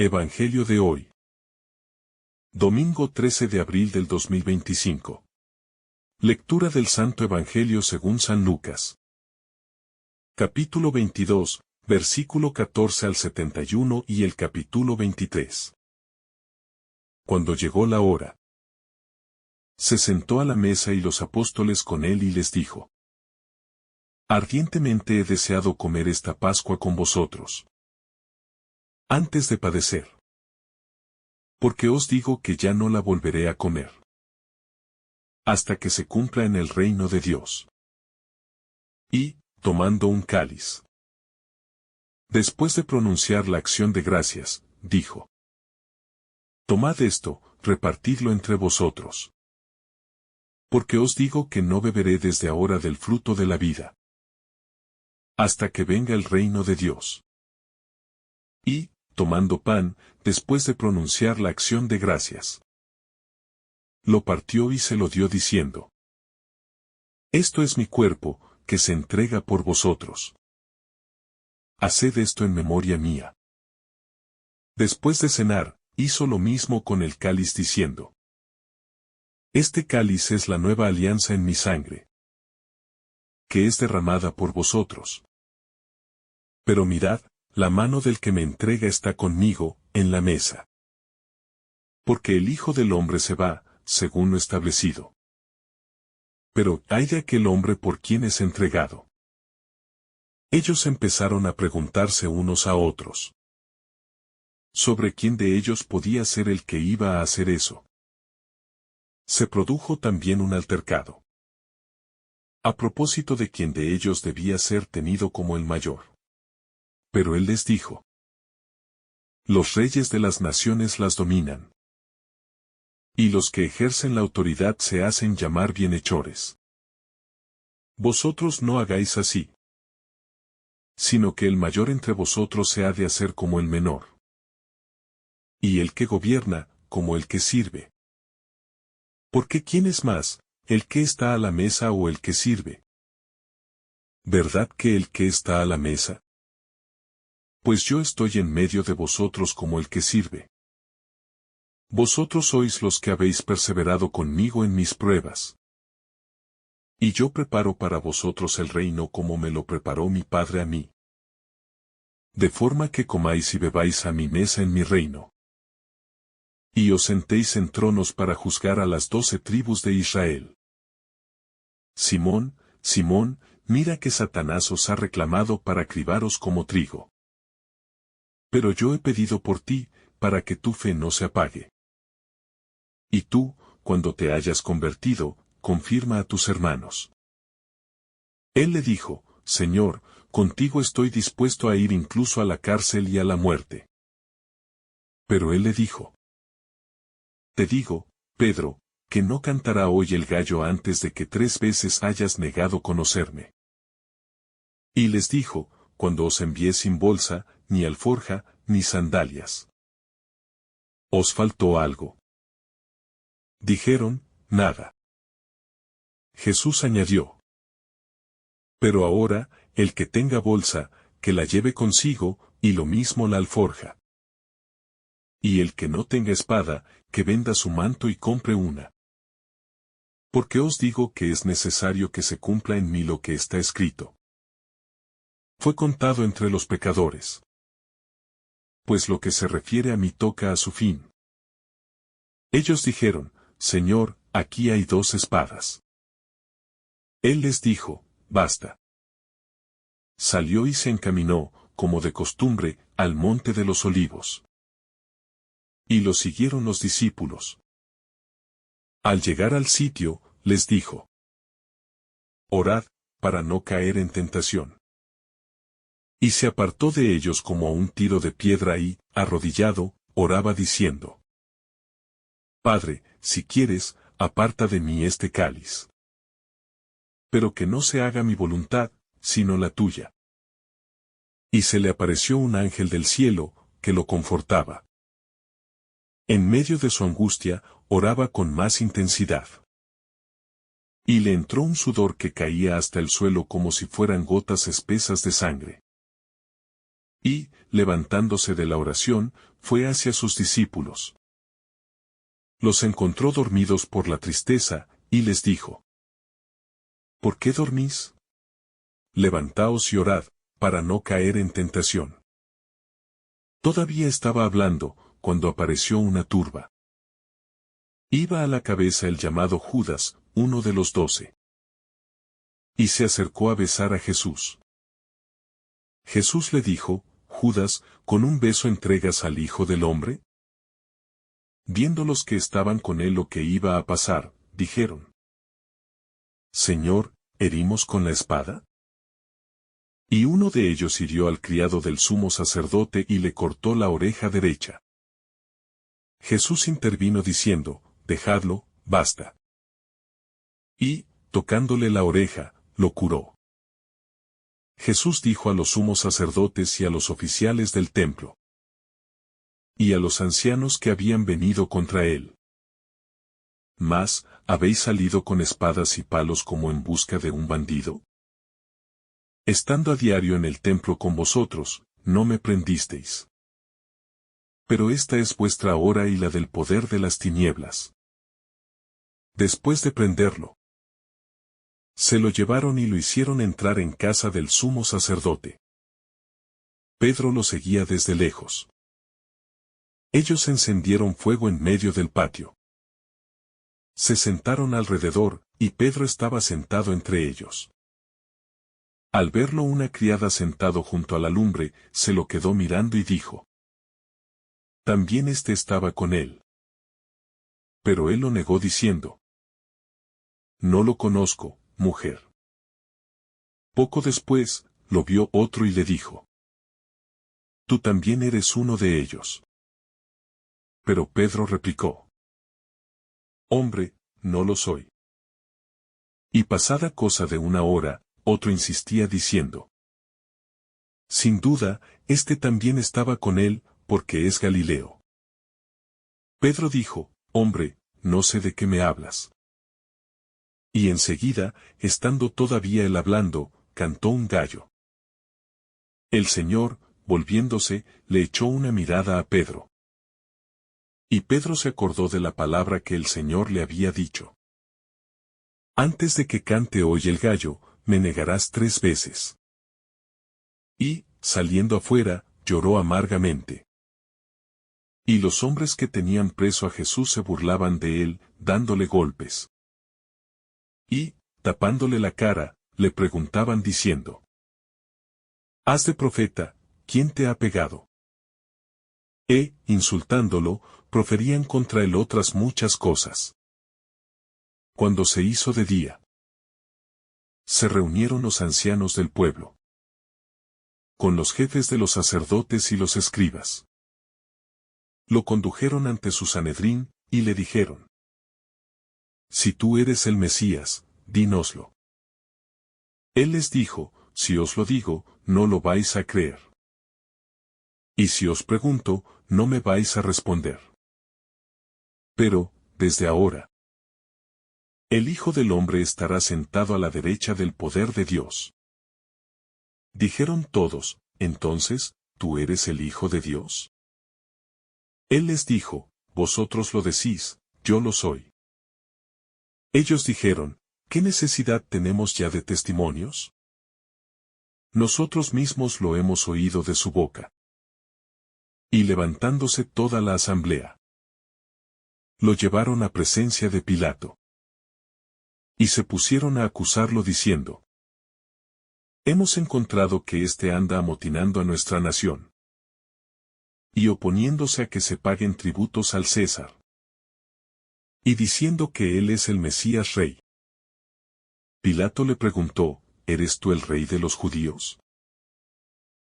Evangelio de hoy. Domingo 13 de abril del 2025. Lectura del Santo Evangelio según San Lucas. Capítulo 22, versículo 14 al 71 y el capítulo 23. Cuando llegó la hora, se sentó a la mesa y los apóstoles con él y les dijo: Ardientemente he deseado comer esta Pascua con vosotros, antes de padecer. Porque os digo que ya no la volveré a comer, hasta que se cumpla en el reino de Dios. Y, tomando un cáliz, después de pronunciar la acción de gracias, dijo: Tomad esto, repartidlo entre vosotros. Porque os digo que no beberé desde ahora del fruto de la vida, hasta que venga el reino de Dios. Y, tomando pan, después de pronunciar la acción de gracias, lo partió y se lo dio diciendo: Esto es mi cuerpo, que se entrega por vosotros. Haced esto en memoria mía. Después de cenar, hizo lo mismo con el cáliz diciendo: Este cáliz es la nueva alianza en mi sangre, que es derramada por vosotros. Pero mirad, la mano del que me entrega está conmigo, en la mesa. Porque el Hijo del Hombre se va, según lo establecido. Pero ay de aquel hombre por quien es entregado. Ellos empezaron a preguntarse unos a otros sobre quién de ellos podía ser el que iba a hacer eso. Se produjo también un altercado a propósito de quién de ellos debía ser tenido como el mayor. Pero él les dijo: Los reyes de las naciones las dominan, y los que ejercen la autoridad se hacen llamar bienhechores. Vosotros no hagáis así, sino que el mayor entre vosotros se ha de hacer como el menor, y el que gobierna, como el que sirve. Porque ¿quién es más, el que está a la mesa o el que sirve? ¿Verdad que el que está a la mesa? Pues yo estoy en medio de vosotros como el que sirve. Vosotros sois los que habéis perseverado conmigo en mis pruebas. Y yo preparo para vosotros el reino como me lo preparó mi Padre a mí. De forma que comáis y bebáis a mi mesa en mi reino. Y os sentéis en tronos para juzgar a las 12 tribus de Israel. Simón, Simón, mira que Satanás os ha reclamado para cribaros como trigo. Pero yo he pedido por ti, para que tu fe no se apague. Y tú, cuando te hayas convertido, confirma a tus hermanos. Él le dijo: Señor, contigo estoy dispuesto a ir incluso a la cárcel y a la muerte. Pero él le dijo: Te digo, Pedro, que no cantará hoy el gallo antes de que 3 veces hayas negado conocerme. Y les dijo: Cuando os envié sin bolsa, ni alforja, ni sandalias, ¿os faltó algo? Dijeron: Nada. Jesús añadió: Pero ahora, el que tenga bolsa, que la lleve consigo, y lo mismo la alforja. Y el que no tenga espada, que venda su manto y compre una. Porque os digo que es necesario que se cumpla en mí lo que está escrito. Fue contado entre los pecadores. Pues lo que se refiere a mí toca a su fin. Ellos dijeron: Señor, aquí hay 2 espadas. Él les dijo: Basta. Salió y se encaminó, como de costumbre, al monte de los Olivos. Y lo siguieron los discípulos. Al llegar al sitio, les dijo: Orad, para no caer en tentación. Y se apartó de ellos como a un tiro de piedra y, arrodillado, oraba diciendo: Padre, si quieres, aparta de mí este cáliz. Pero que no se haga mi voluntad, sino la tuya. Y se le apareció un ángel del cielo, que lo confortaba. En medio de su angustia, oraba con más intensidad. Y le entró un sudor que caía hasta el suelo como si fueran gotas espesas de sangre. Y, levantándose de la oración, fue hacia sus discípulos. Los encontró dormidos por la tristeza, y les dijo: ¿Por qué dormís? Levantaos y orad, para no caer en tentación. Todavía estaba hablando, cuando apareció una turba. Iba a la cabeza el llamado Judas, uno de los 12. Y se acercó a besar a Jesús. Jesús le dijo: Judas, ¿con un beso entregas al Hijo del Hombre? Viendo los que estaban con él lo que iba a pasar, dijeron: Señor, ¿herimos con la espada? Y uno de ellos hirió al criado del sumo sacerdote y le cortó la oreja derecha. Jesús intervino diciendo: Dejadlo, basta. Y, tocándole la oreja, lo curó. Jesús dijo a los sumos sacerdotes y a los oficiales del templo, y a los ancianos que habían venido contra él: ¿Mas, habéis salido con espadas y palos como en busca de un bandido? Estando a diario en el templo con vosotros, no me prendisteis. Pero esta es vuestra hora y la del poder de las tinieblas. Después de prenderlo, se lo llevaron y lo hicieron entrar en casa del sumo sacerdote. Pedro lo seguía desde lejos. Ellos encendieron fuego en medio del patio. Se sentaron alrededor, y Pedro estaba sentado entre ellos. Al verlo una criada sentado junto a la lumbre, se lo quedó mirando y dijo: También éste estaba con él. Pero él lo negó diciendo: No lo conozco, mujer. Poco después, lo vio otro y le dijo: Tú también eres uno de ellos. Pero Pedro replicó: Hombre, no lo soy. Y pasada cosa de una hora, otro insistía diciendo: Sin duda, este también estaba con él, porque es Galileo. Pedro dijo: Hombre, no sé de qué me hablas. Y enseguida, estando todavía él hablando, cantó un gallo. El Señor, volviéndose, le echó una mirada a Pedro. Y Pedro se acordó de la palabra que el Señor le había dicho: Antes de que cante hoy el gallo, me negarás 3 veces. Y, saliendo afuera, lloró amargamente. Y los hombres que tenían preso a Jesús se burlaban de él, dándole golpes. Y, tapándole la cara, le preguntaban diciendo: Haz de profeta, ¿quién te ha pegado? Insultándolo, proferían contra él otras muchas cosas. Cuando se hizo de día, se reunieron los ancianos del pueblo, con los jefes de los sacerdotes y los escribas. Lo condujeron ante su Sanedrín, y le dijeron: Si tú eres el Mesías, dínoslo. Él les dijo: Si os lo digo, no lo vais a creer. Y si os pregunto, no me vais a responder. Pero, desde ahora, el Hijo del Hombre estará sentado a la derecha del poder de Dios. Dijeron todos: Entonces, ¿tú eres el Hijo de Dios? Él les dijo: Vosotros lo decís, yo lo soy. Ellos dijeron: ¿Qué necesidad tenemos ya de testimonios? Nosotros mismos lo hemos oído de su boca. Y levantándose toda la asamblea, lo llevaron a presencia de Pilato. Y se pusieron a acusarlo diciendo: Hemos encontrado que éste anda amotinando a nuestra nación, y oponiéndose a que se paguen tributos al César, y diciendo que él es el Mesías Rey. Pilato le preguntó: ¿Eres tú el rey de los judíos?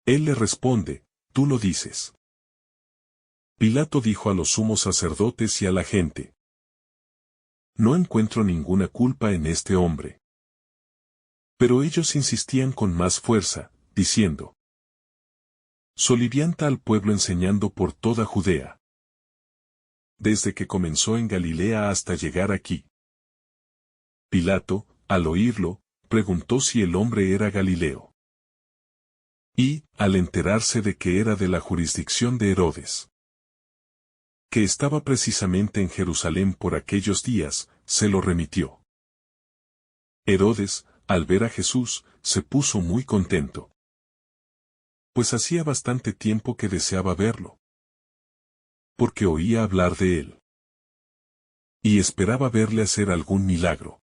Él le responde: Tú lo dices. Pilato dijo a los sumos sacerdotes y a la gente: No encuentro ninguna culpa en este hombre. Pero ellos insistían con más fuerza, diciendo: Solivianta al pueblo enseñando por toda Judea, desde que comenzó en Galilea hasta llegar aquí. Pilato, al oírlo, preguntó si el hombre era Galileo. Y, al enterarse de que era de la jurisdicción de Herodes, que estaba precisamente en Jerusalén por aquellos días, se lo remitió. Herodes, al ver a Jesús, se puso muy contento, pues hacía bastante tiempo que deseaba verlo, porque oía hablar de él, y esperaba verle hacer algún milagro.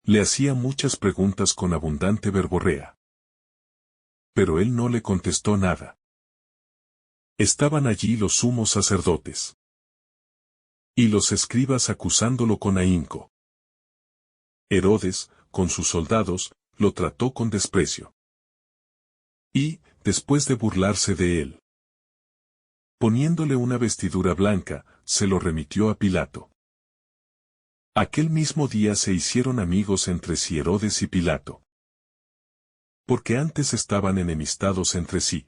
Le hacía muchas preguntas con abundante verborrea, pero él no le contestó nada. Estaban allí los sumos sacerdotes y los escribas acusándolo con ahínco. Herodes, con sus soldados, lo trató con desprecio. Y, después de burlarse de él, poniéndole una vestidura blanca, se lo remitió a Pilato. Aquel mismo día se hicieron amigos entre sí Herodes y Pilato, porque antes estaban enemistados entre sí.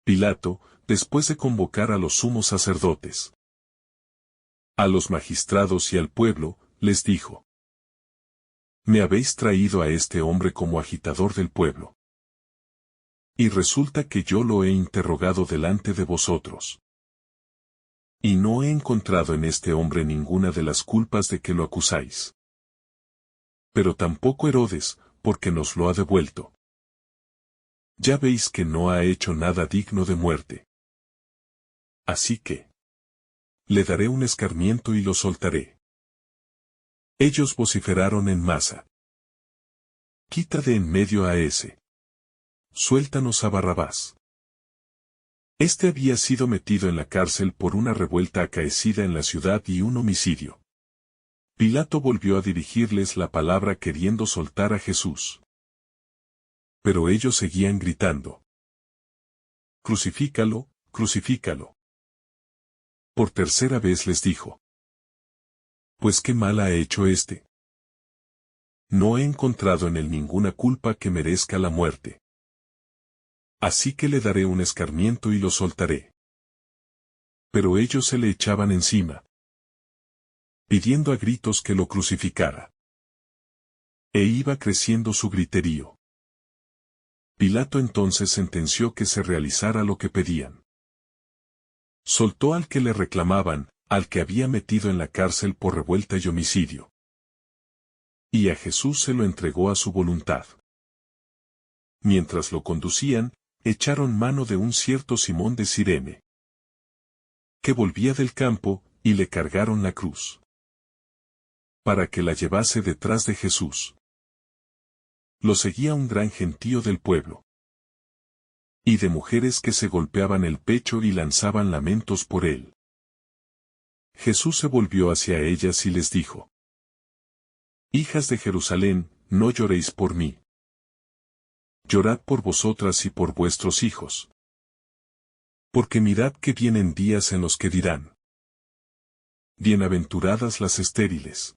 Pilato, después de convocar a los sumos sacerdotes, a los magistrados y al pueblo, les dijo: Me habéis traído a este hombre como agitador del pueblo. Y resulta que yo lo he interrogado delante de vosotros. Y no he encontrado en este hombre ninguna de las culpas de que lo acusáis. Pero tampoco Herodes, porque nos lo ha devuelto. Ya veis que no ha hecho nada digno de muerte. Así que le daré un escarmiento y lo soltaré. Ellos vociferaron en masa: Quita de en medio a ese. Suéltanos a Barrabás. Este había sido metido en la cárcel por una revuelta acaecida en la ciudad y un homicidio. Pilato volvió a dirigirles la palabra queriendo soltar a Jesús. Pero ellos seguían gritando: Crucifícalo, crucifícalo. Por tercera vez les dijo: Pues qué mal ha hecho este. No he encontrado en él ninguna culpa que merezca la muerte. Así que le daré un escarmiento y lo soltaré. Pero ellos se le echaban encima, pidiendo a gritos que lo crucificara. E iba creciendo su griterío. Pilato entonces sentenció que se realizara lo que pedían. Soltó al que le reclamaban, al que había metido en la cárcel por revuelta y homicidio. Y a Jesús se lo entregó a su voluntad. Mientras lo conducían, echaron mano de un cierto Simón de Cirene, que volvía del campo, y le cargaron la cruz, para que la llevase detrás de Jesús. Lo seguía un gran gentío del pueblo, y de mujeres que se golpeaban el pecho y lanzaban lamentos por él. Jesús se volvió hacia ellas y les dijo: Hijas de Jerusalén, no lloréis por mí. Llorad por vosotras y por vuestros hijos. Porque mirad que vienen días en los que dirán: Bienaventuradas las estériles,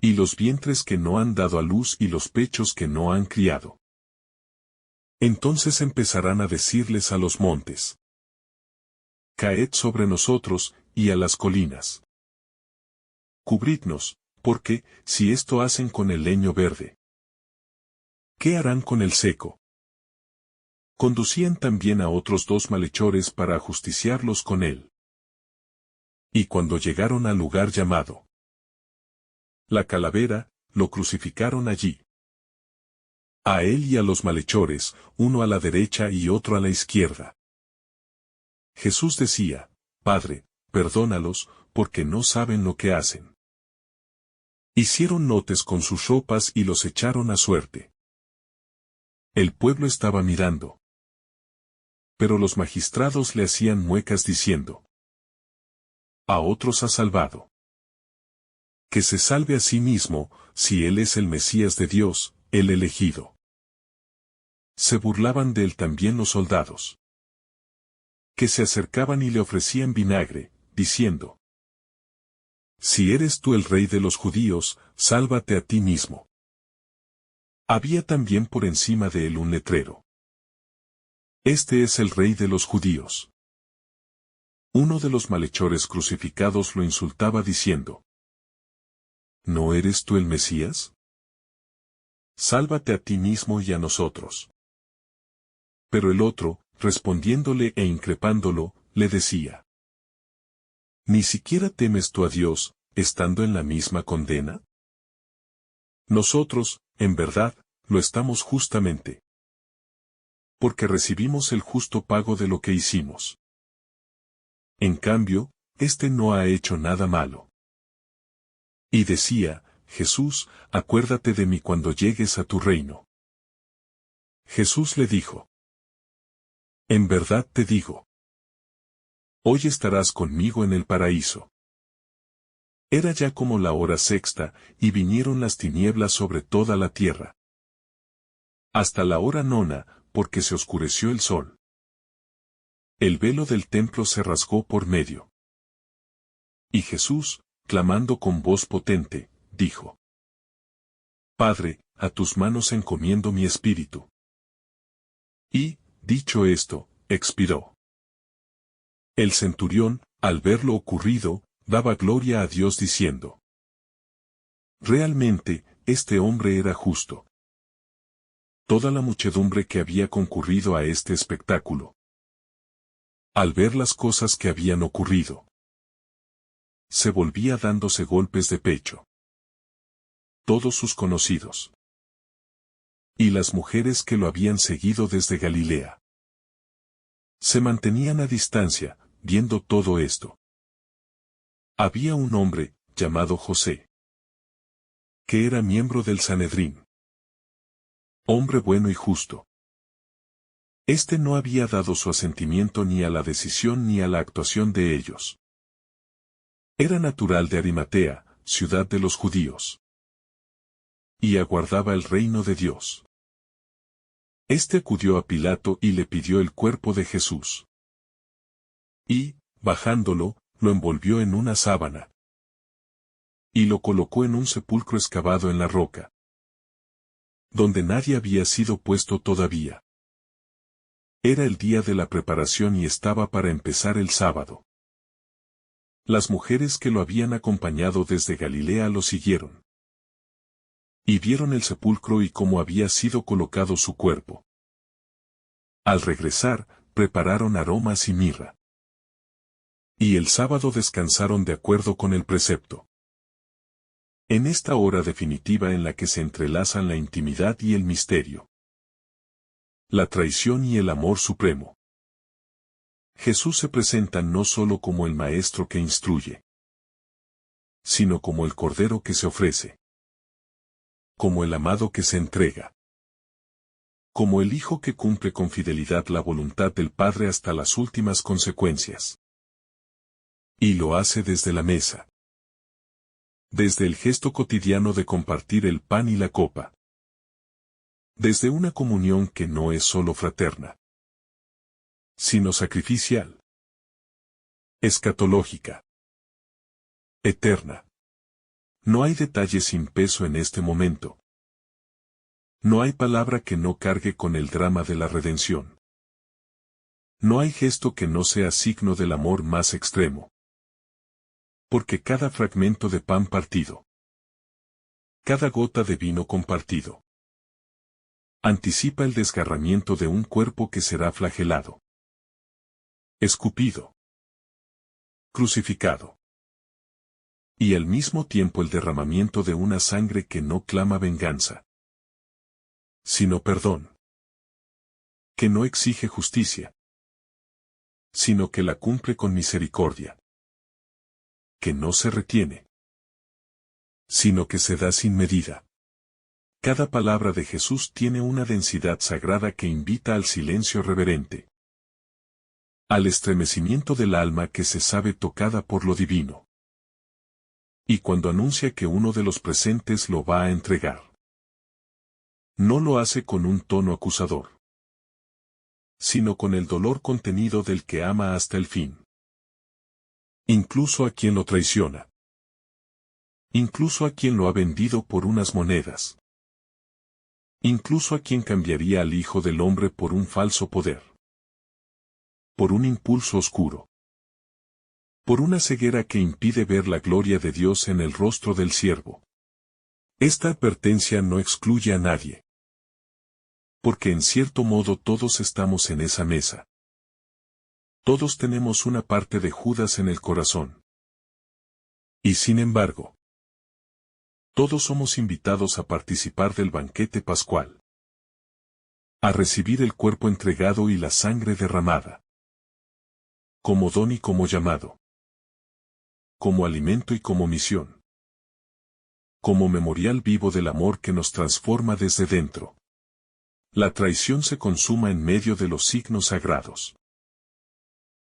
y los vientres que no han dado a luz y los pechos que no han criado. Entonces empezarán a decirles a los montes: Caed sobre nosotros, y a las colinas: Cubridnos, porque, si esto hacen con el leño verde, ¿qué harán con el seco? Conducían también a otros 2 malhechores para ajusticiarlos con él. Y cuando llegaron al lugar llamado La Calavera, lo crucificaron allí. A él y a los malhechores, uno a la derecha y otro a la izquierda. Jesús decía: Padre, perdónalos, porque no saben lo que hacen. Hicieron notes con sus ropas y los echaron a suerte. El pueblo estaba mirando. Pero los magistrados le hacían muecas diciendo: A otros ha salvado. Que se salve a sí mismo, si él es el Mesías de Dios, el elegido. Se burlaban de él también los soldados, que se acercaban y le ofrecían vinagre, diciendo: Si eres tú el rey de los judíos, sálvate a ti mismo. Había también por encima de él un letrero: Este es el rey de los judíos. Uno de los malhechores crucificados lo insultaba diciendo: ¿No eres tú el Mesías? Sálvate a ti mismo y a nosotros. Pero el otro, respondiéndole e increpándolo, le decía: ¿Ni siquiera temes tú a Dios, estando en la misma condena? Nosotros, en verdad, lo estamos justamente. Porque recibimos el justo pago de lo que hicimos. En cambio, éste no ha hecho nada malo. Y decía: Jesús, acuérdate de mí cuando llegues a tu reino. Jesús le dijo: En verdad te digo, hoy estarás conmigo en el paraíso. Era ya como la hora sexta, y vinieron las tinieblas sobre toda la tierra. Hasta la hora nona, porque se oscureció el sol. El velo del templo se rasgó por medio. Y Jesús, clamando con voz potente, dijo: Padre, a tus manos encomiendo mi espíritu. Y, dicho esto, expiró. El centurión, al ver lo ocurrido, daba gloria a Dios diciendo: Realmente, este hombre era justo. Toda la muchedumbre que había concurrido a este espectáculo, al ver las cosas que habían ocurrido, se volvía dándose golpes de pecho. Todos sus conocidos y las mujeres que lo habían seguido desde Galilea se mantenían a distancia, viendo todo esto. Había un hombre, llamado José, que era miembro del Sanedrín. Hombre bueno y justo. Este no había dado su asentimiento ni a la decisión ni a la actuación de ellos. Era natural de Arimatea, ciudad de los judíos. Y aguardaba el reino de Dios. Este acudió a Pilato y le pidió el cuerpo de Jesús. Y, bajándolo, lo envolvió en una sábana. Y lo colocó en un sepulcro excavado en la roca, donde nadie había sido puesto todavía. Era el día de la preparación y estaba para empezar el sábado. Las mujeres que lo habían acompañado desde Galilea lo siguieron. Y vieron el sepulcro y cómo había sido colocado su cuerpo. Al regresar, prepararon aromas y mirra. Y el sábado descansaron de acuerdo con el precepto. En esta hora definitiva en la que se entrelazan la intimidad y el misterio, la traición y el amor supremo, Jesús se presenta no solo como el Maestro que instruye, sino como el Cordero que se ofrece, como el amado que se entrega, como el Hijo que cumple con fidelidad la voluntad del Padre hasta las últimas consecuencias. Y lo hace desde la mesa. Desde el gesto cotidiano de compartir el pan y la copa. Desde una comunión que no es solo fraterna, sino sacrificial, escatológica, eterna. No hay detalle sin peso en este momento. No hay palabra que no cargue con el drama de la redención. No hay gesto que no sea signo del amor más extremo. Porque cada fragmento de pan partido, cada gota de vino compartido, anticipa el desgarramiento de un cuerpo que será flagelado, escupido, crucificado. Y al mismo tiempo el derramamiento de una sangre que no clama venganza, sino perdón. Que no exige justicia, sino que la cumple con misericordia. Que no se retiene, sino que se da sin medida. Cada palabra de Jesús tiene una densidad sagrada que invita al silencio reverente, al estremecimiento del alma que se sabe tocada por lo divino. Y cuando anuncia que uno de los presentes lo va a entregar, no lo hace con un tono acusador, sino con el dolor contenido del que ama hasta el fin. Incluso a quien lo traiciona. Incluso a quien lo ha vendido por unas monedas. Incluso a quien cambiaría al Hijo del Hombre por un falso poder. Por un impulso oscuro. Por una ceguera que impide ver la gloria de Dios en el rostro del siervo. Esta advertencia no excluye a nadie. Porque en cierto modo todos estamos en esa mesa. Todos tenemos una parte de Judas en el corazón. Y sin embargo, todos somos invitados a participar del banquete pascual. A recibir el cuerpo entregado y la sangre derramada. Como don y como llamado. Como alimento y como misión. Como memorial vivo del amor que nos transforma desde dentro. La traición se consuma en medio de los signos sagrados.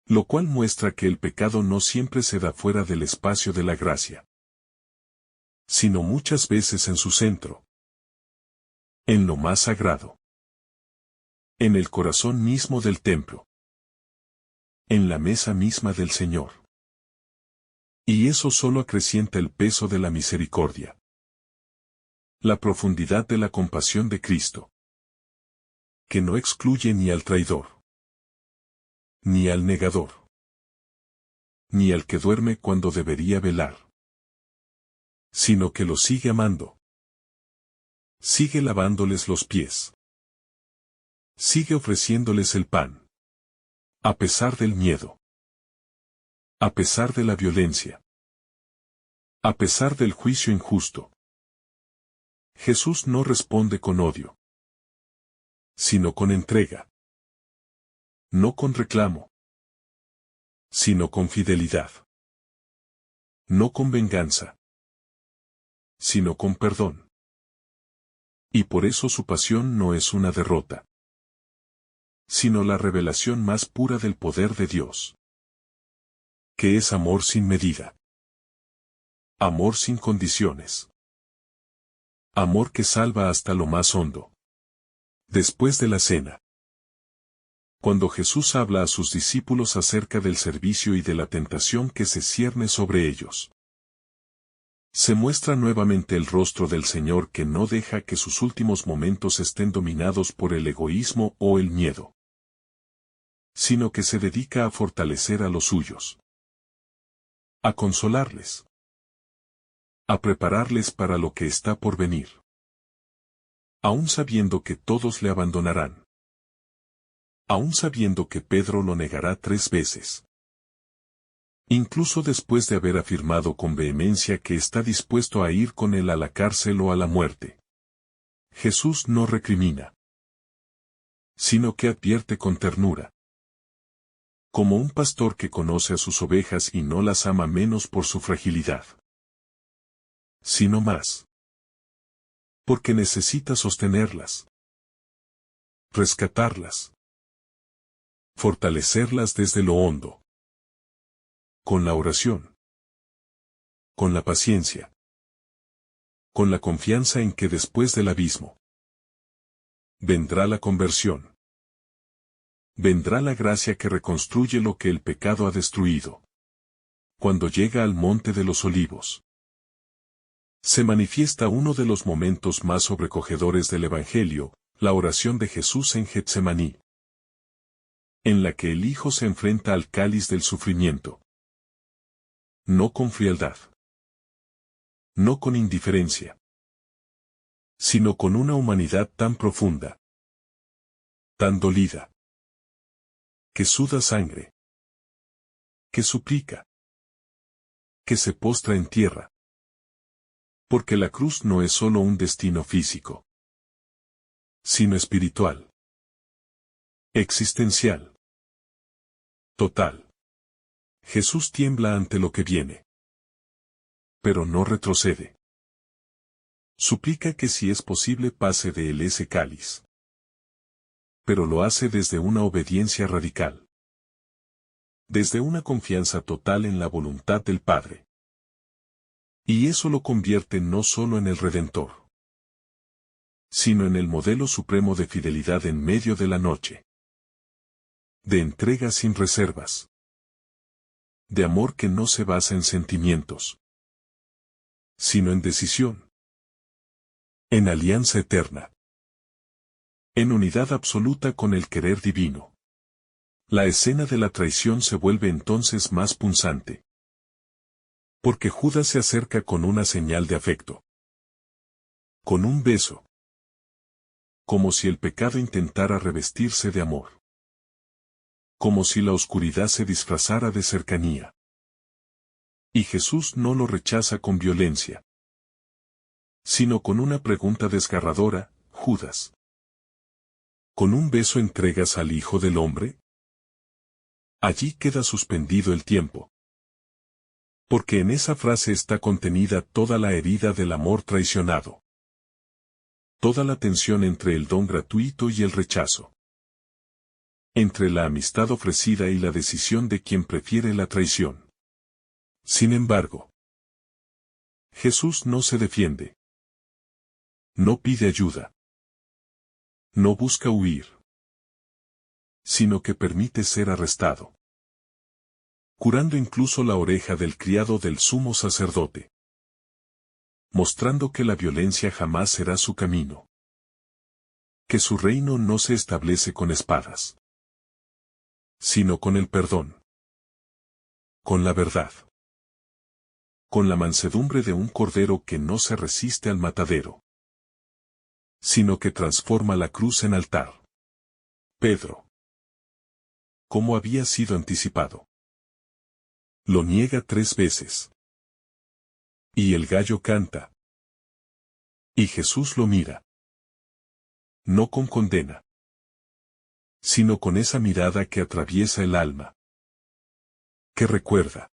Lo cual muestra que el pecado no siempre se da fuera del espacio de la gracia, sino muchas veces en su centro. En lo más sagrado. En el corazón mismo del templo. En la mesa misma del Señor. Y eso solo acrecienta el peso de la misericordia. La profundidad de la compasión de Cristo. Que no excluye ni al traidor. Ni al negador. Ni al que duerme cuando debería velar. Sino que los sigue amando. Sigue lavándoles los pies. Sigue ofreciéndoles el pan. A pesar del miedo. A pesar de la violencia. A pesar del juicio injusto. Jesús no responde con odio, sino con entrega. No con reclamo, sino con fidelidad. No con venganza, sino con perdón. Y por eso su pasión no es una derrota, sino la revelación más pura del poder de Dios, que es amor sin medida. Amor sin condiciones. Amor que salva hasta lo más hondo. Después de la cena. Cuando Jesús habla a sus discípulos acerca del servicio y de la tentación que se cierne sobre ellos. Se muestra nuevamente el rostro del Señor que no deja que sus últimos momentos estén dominados por el egoísmo o el miedo, sino que se dedica a fortalecer a los suyos. A consolarles. A prepararles para lo que está por venir. Aún sabiendo que todos le abandonarán. Aún sabiendo que Pedro lo negará 3 veces. Incluso después de haber afirmado con vehemencia que está dispuesto a ir con él a la cárcel o a la muerte. Jesús no recrimina, sino que advierte con ternura. Como un pastor que conoce a sus ovejas y no las ama menos por su fragilidad, sino más. Porque necesita sostenerlas. Rescatarlas. Fortalecerlas desde lo hondo. Con la oración. Con la paciencia. Con la confianza en que después del abismo vendrá la conversión. Vendrá la gracia que reconstruye lo que el pecado ha destruido. Cuando llega al monte de los olivos, se manifiesta uno de los momentos más sobrecogedores del Evangelio, la oración de Jesús en Getsemaní, en la que el Hijo se enfrenta al cáliz del sufrimiento. No con frialdad. No con indiferencia. Sino con una humanidad tan profunda. Tan dolida. Que suda sangre. Que suplica. Que se postra en tierra. Porque la cruz no es solo un destino físico, sino espiritual. Existencial. Total. Jesús tiembla ante lo que viene. Pero no retrocede. Suplica que si es posible pase de él ese cáliz. Pero lo hace desde una obediencia radical. Desde una confianza total en la voluntad del Padre. Y eso lo convierte no solo en el Redentor, sino en el modelo supremo de fidelidad en medio de la noche. De entrega sin reservas. De amor que no se basa en sentimientos, sino en decisión. En alianza eterna. En unidad absoluta con el querer divino. La escena de la traición se vuelve entonces más punzante. Porque Judas se acerca con una señal de afecto. Con un beso. Como si el pecado intentara revestirse de amor. Como si la oscuridad se disfrazara de cercanía. Y Jesús no lo rechaza con violencia, sino con una pregunta desgarradora: Judas, ¿con un beso entregas al Hijo del Hombre? Allí queda suspendido el tiempo. Porque en esa frase está contenida toda la herida del amor traicionado. Toda la tensión entre el don gratuito y el rechazo. Entre la amistad ofrecida y la decisión de quien prefiere la traición. Sin embargo, Jesús no se defiende. No pide ayuda. No busca huir. Sino que permite ser arrestado. Curando incluso la oreja del criado del sumo sacerdote. Mostrando que la violencia jamás será su camino. Que su reino no se establece con espadas, sino con el perdón. Con la verdad. Con la mansedumbre de un cordero que no se resiste al matadero, sino que transforma la cruz en altar. Pedro, como había sido anticipado, lo niega 3 veces. Y el gallo canta. Y Jesús lo mira. No con condena, sino con esa mirada que atraviesa el alma. Que recuerda.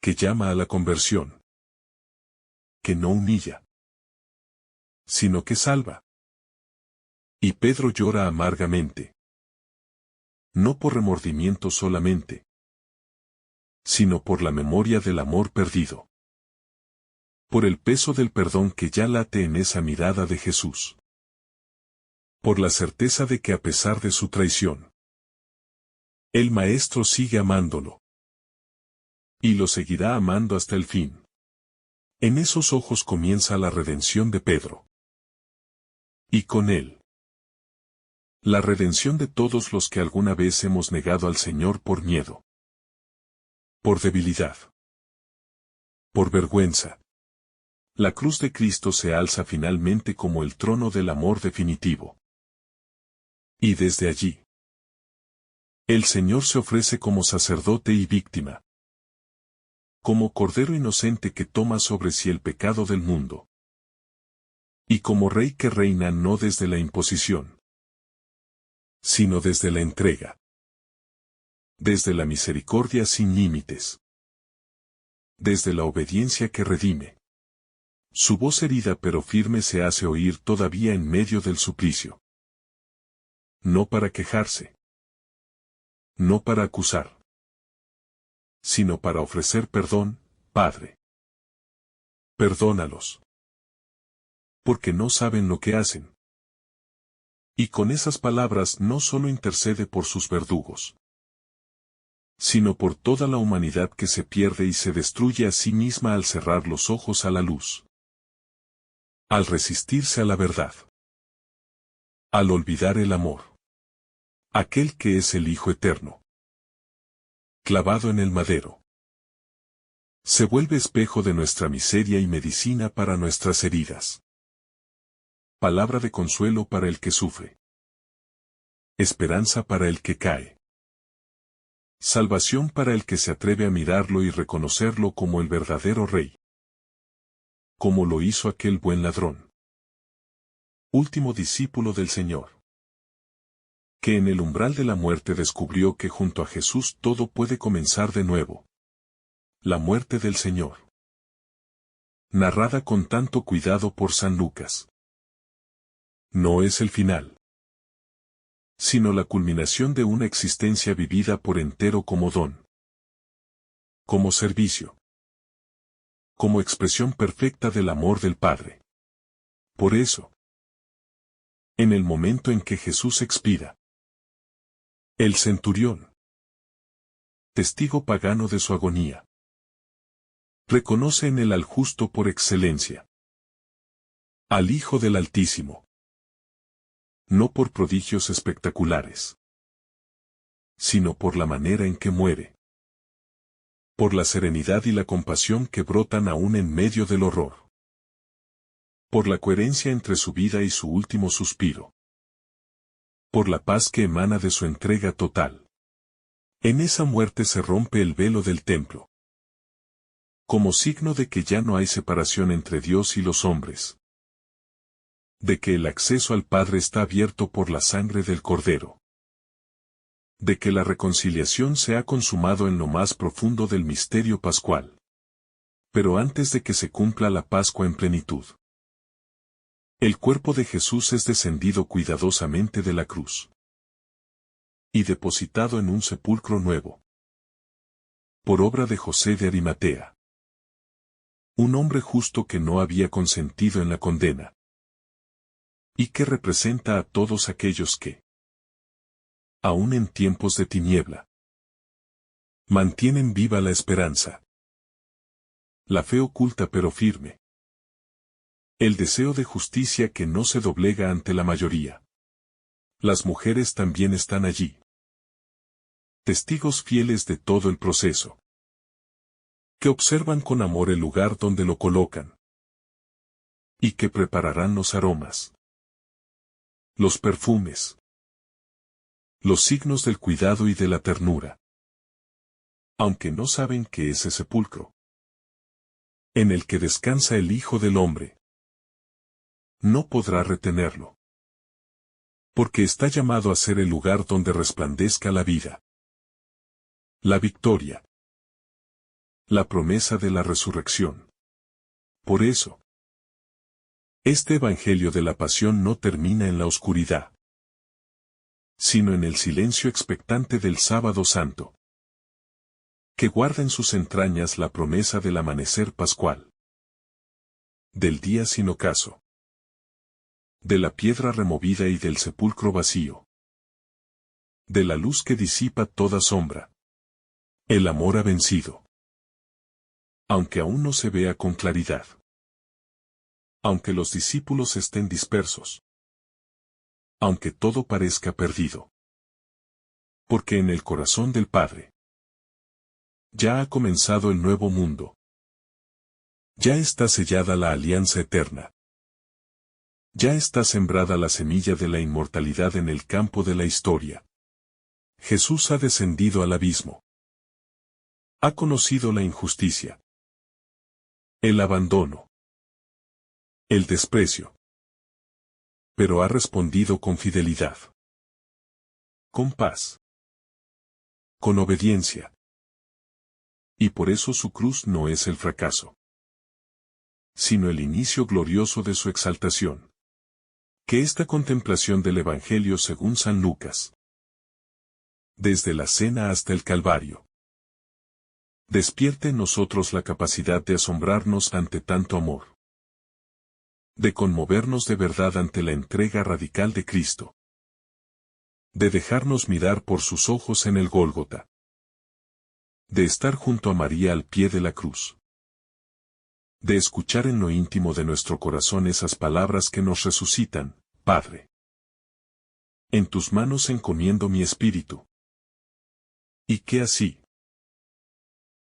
Que llama a la conversión. Que no humilla, sino que salva. Y Pedro llora amargamente. No por remordimiento solamente, sino por la memoria del amor perdido. Por el peso del perdón que ya late en esa mirada de Jesús. Por la certeza de que a pesar de su traición, el Maestro sigue amándolo. Y lo seguirá amando hasta el fin. En esos ojos comienza la redención de Pedro. Y con él, la redención de todos los que alguna vez hemos negado al Señor por miedo. Por debilidad. Por vergüenza. La cruz de Cristo se alza finalmente como el trono del amor definitivo. Y desde allí, el Señor se ofrece como sacerdote y víctima. Como cordero inocente que toma sobre sí el pecado del mundo. Y como rey que reina no desde la imposición, sino desde la entrega. Desde la misericordia sin límites. Desde la obediencia que redime. Su voz herida pero firme se hace oír todavía en medio del suplicio. No para quejarse. No para acusar. Sino para ofrecer perdón: Padre, perdónalos. Porque no saben lo que hacen. Y con esas palabras no solo intercede por sus verdugos, sino por toda la humanidad que se pierde y se destruye a sí misma al cerrar los ojos a la luz. Al resistirse a la verdad. Al olvidar el amor. Aquel que es el Hijo Eterno. Clavado en el madero. Se vuelve espejo de nuestra miseria y medicina para nuestras heridas. Palabra de consuelo para el que sufre. Esperanza para el que cae. Salvación para el que se atreve a mirarlo y reconocerlo como el verdadero Rey. Como lo hizo aquel buen ladrón. Último discípulo del Señor. Que en el umbral de la muerte descubrió que junto a Jesús todo puede comenzar de nuevo. La muerte del Señor. Narrada con tanto cuidado por San Lucas. No es el final, sino la culminación de una existencia vivida por entero como don. Como servicio. Como expresión perfecta del amor del Padre. Por eso, en el momento en que Jesús expira, el centurión, testigo pagano de su agonía, reconoce en él al justo por excelencia, al Hijo del Altísimo. No por prodigios espectaculares, sino por la manera en que muere. Por la serenidad y la compasión que brotan aún en medio del horror. Por la coherencia entre su vida y su último suspiro. Por la paz que emana de su entrega total. En esa muerte se rompe el velo del templo. Como signo de que ya no hay separación entre Dios y los hombres. De que el acceso al Padre está abierto por la sangre del Cordero. De que la reconciliación se ha consumado en lo más profundo del misterio pascual. Pero antes de que se cumpla la Pascua en plenitud. El cuerpo de Jesús es descendido cuidadosamente de la cruz. Y depositado en un sepulcro nuevo. Por obra de José de Arimatea. Un hombre justo que no había consentido en la condena. Y que representa a todos aquellos que, aun en tiempos de tiniebla, mantienen viva la esperanza. La fe oculta pero firme. El deseo de justicia que no se doblega ante la mayoría. Las mujeres también están allí. Testigos fieles de todo el proceso. Que observan con amor el lugar donde lo colocan. Y que prepararán los aromas. Los perfumes. Los signos del cuidado y de la ternura. Aunque no saben que ese sepulcro, en el que descansa el Hijo del Hombre, no podrá retenerlo. Porque está llamado a ser el lugar donde resplandezca la vida. La victoria. La promesa de la resurrección. Por eso, este Evangelio de la Pasión no termina en la oscuridad, sino en el silencio expectante del Sábado Santo, que guarda en sus entrañas la promesa del amanecer pascual, del día sin ocaso, de la piedra removida y del sepulcro vacío, de la luz que disipa toda sombra. El amor ha vencido. Aunque aún no se vea con claridad. Aunque los discípulos estén dispersos. Aunque todo parezca perdido. Porque en el corazón del Padre ya ha comenzado el nuevo mundo. Ya está sellada la alianza eterna. Ya está sembrada la semilla de la inmortalidad en el campo de la historia. Jesús ha descendido al abismo. Ha conocido la injusticia. El abandono. El desprecio. Pero ha respondido con fidelidad. Con paz. Con obediencia. Y por eso su cruz no es el fracaso, sino el inicio glorioso de su exaltación. Que esta contemplación del Evangelio según San Lucas, desde la cena hasta el Calvario, despierte en nosotros la capacidad de asombrarnos ante tanto amor, de conmovernos de verdad ante la entrega radical de Cristo, de dejarnos mirar por sus ojos en el Gólgota, de estar junto a María al pie de la cruz, de escuchar en lo íntimo de nuestro corazón esas palabras que nos resucitan: Padre, en tus manos encomiendo mi espíritu. Y que así,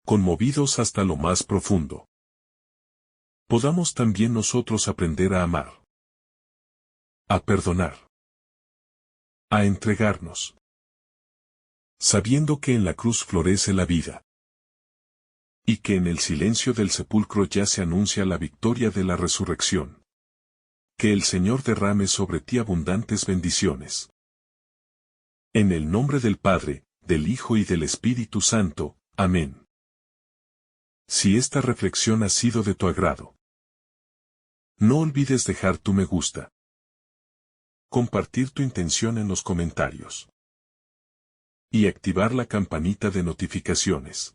conmovidos hasta lo más profundo, podamos también nosotros aprender a amar, a perdonar, a entregarnos, sabiendo que en la cruz florece la vida, y que en el silencio del sepulcro ya se anuncia la victoria de la resurrección. Que el Señor derrame sobre ti abundantes bendiciones. En el nombre del Padre, del Hijo y del Espíritu Santo. Amén. Si esta reflexión ha sido de tu agrado, no olvides dejar tu me gusta, compartir tu intención en los comentarios y activar la campanita de notificaciones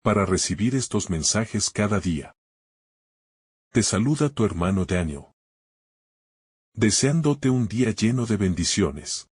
para recibir estos mensajes cada día. Te saluda tu hermano Daniel, deseándote un día lleno de bendiciones.